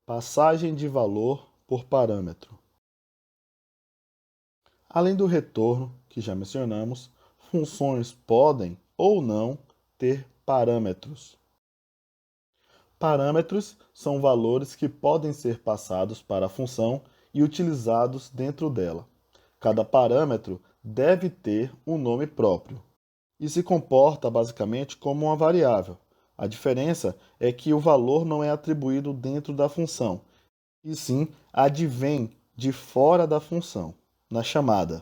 Passagem de valor por parâmetro. Além do retorno, que já mencionamos, funções podem ou não ter parâmetros. Parâmetros são valores que podem ser passados para a função e utilizados dentro dela. Cada parâmetro deve ter um nome próprio e se comporta basicamente como uma variável. A diferença é que o valor não é atribuído dentro da função, e sim advém de fora da função, na chamada.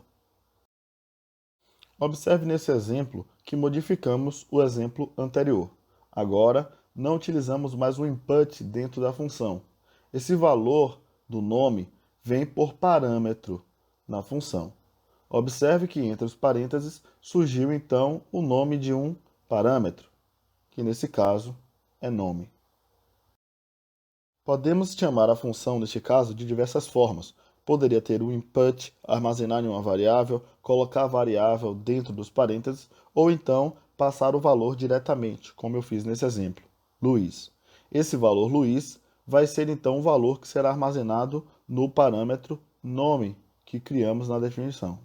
Observe nesse exemplo que modificamos o exemplo anterior. Agora, não utilizamos mais o input dentro da função. Esse valor do nome vem por parâmetro na função. Observe que entre os parênteses surgiu então o nome de um parâmetro, que nesse caso é nome. Podemos chamar a função, neste caso, de diversas formas. Poderia ter o input, armazenar em uma variável, colocar a variável dentro dos parênteses, ou então passar o valor diretamente, como eu fiz nesse exemplo, Luiz. Esse valor Luiz vai ser então o valor que será armazenado no parâmetro nome que criamos na definição.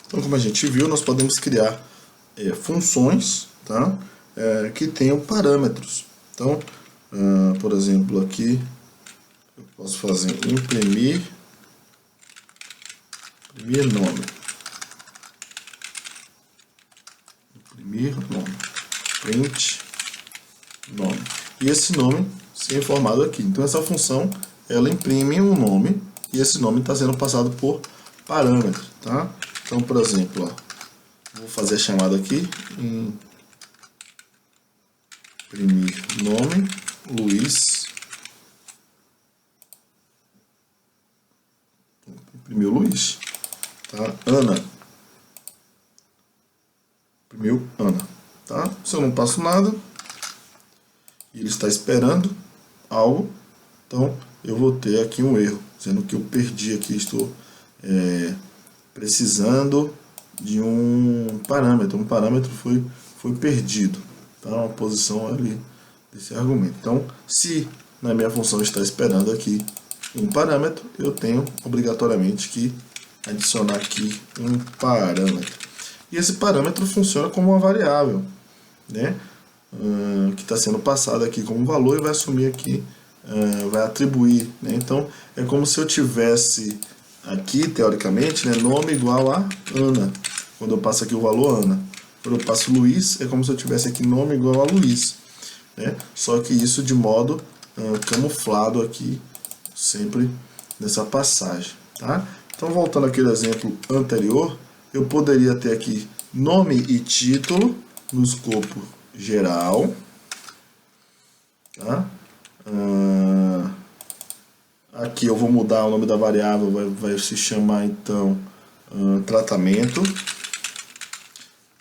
Então, como a gente viu, nós podemos criar funções, tá? Que tenham parâmetros. Então, por exemplo, aqui eu posso fazer imprimir nome. Imprimir nome. Print nome. E esse nome ser informado aqui. Então, essa função ela imprime um nome e esse nome está sendo passado por parâmetro, tá? Então, por exemplo, ó, vou fazer a chamada aqui, imprimir nome, Luiz. Imprimiu Luiz. Tá? Ana. Imprimiu Ana. Tá? Se eu não passo nada, e ele está esperando algo, então eu vou ter aqui um erro, dizendo que eu perdi aqui, estou precisando de um parâmetro foi perdido, tá? Uma posição ali desse argumento. Então, se na minha função está esperando aqui um parâmetro, eu tenho obrigatoriamente que adicionar aqui um parâmetro. E esse parâmetro funciona como uma variável, né? Que está sendo passada aqui como valor e vai assumir aqui, vai atribuir, né? Então, é como se eu tivesse aqui, teoricamente, né, nome igual a Ana. Quando eu passo aqui o valor Ana. Quando eu passo Luiz, é como se eu tivesse aqui nome igual a Luiz, né? Só que isso de modo camuflado aqui, sempre nessa passagem, tá? Então, voltando aqui ao exemplo anterior, eu poderia ter aqui nome e título no escopo geral, tá? Aqui eu vou mudar o nome da variável, vai se chamar então tratamento,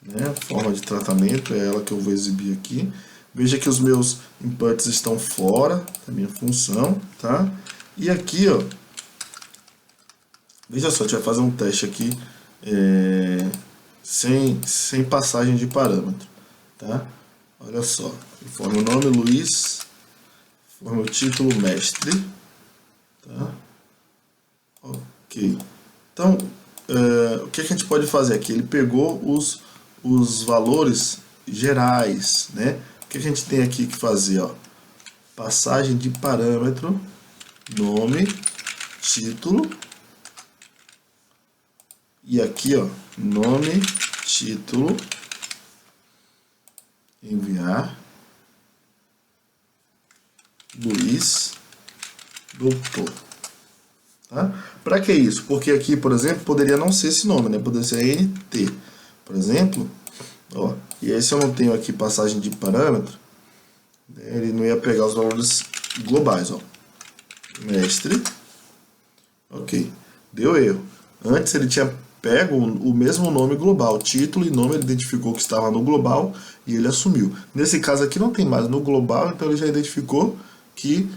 né? Forma de tratamento é ela que eu vou exibir aqui. Veja que os meus inputs estão fora da minha função, tá? E aqui, ó, veja só, a gente vai fazer um teste aqui sem passagem de parâmetro, tá? Olha só, informa o nome Luiz, informa o título mestre, tá? Ok. Então, o que a gente pode fazer aqui? Ele pegou os valores gerais, né? O que a gente tem aqui que fazer, ó? Passagem de parâmetro, nome, título, e aqui, ó, nome, título, enviar, Luiz, doutor. Tá? Para que isso? Porque aqui, por exemplo, poderia não ser esse nome, né? Poderia ser NT, por exemplo. Ó, e aí, se eu não tenho aqui passagem de parâmetro, ele não ia pegar os valores globais. Ó. Mestre. Ok. Deu erro. Antes ele tinha pego o mesmo nome global. Título e nome ele identificou que estava no global e ele assumiu. Nesse caso aqui não tem mais no global, então ele já identificou que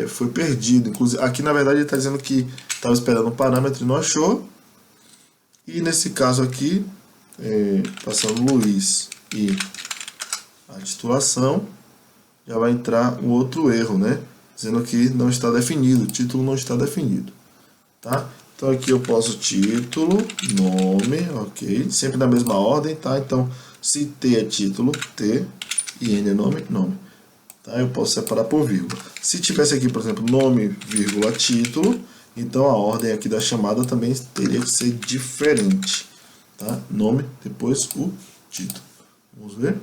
foi perdido. Inclusive, aqui na verdade ele está dizendo que estava esperando um parâmetro e não achou. E nesse caso aqui, passando Luiz e a titulação, já vai entrar um outro erro, né? Dizendo que não está definido, o título não está definido, tá? Então aqui eu posso título, nome, ok, sempre na mesma ordem, tá? Então se T é título, T, e N é nome, nome. Tá? Eu posso separar por vírgula. Se tivesse aqui, por exemplo, nome, vírgula, título, então a ordem aqui da chamada também teria que ser diferente. Tá? Nome, depois o título. Vamos ver.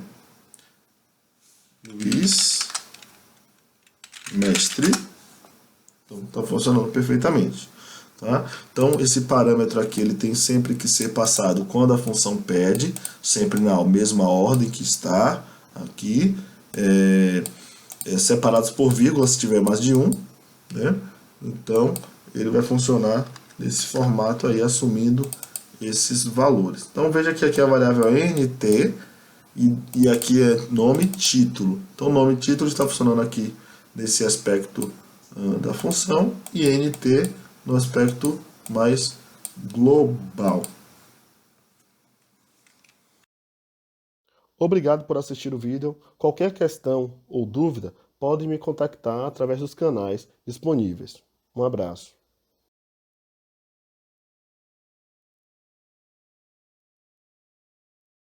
Luiz, mestre. Então está funcionando perfeitamente. Tá? Então esse parâmetro aqui ele tem sempre que ser passado quando a função pede, sempre na mesma ordem que está aqui. Separados por vírgula se tiver mais de um, né? Então ele vai funcionar nesse formato aí, assumindo esses valores. Então veja que aqui a variável é nt e aqui é nome título. Então nome título está funcionando aqui nesse aspecto da função e nt no aspecto mais global. Obrigado por assistir o vídeo. Qualquer questão ou dúvida, pode me contactar através dos canais disponíveis. Um abraço.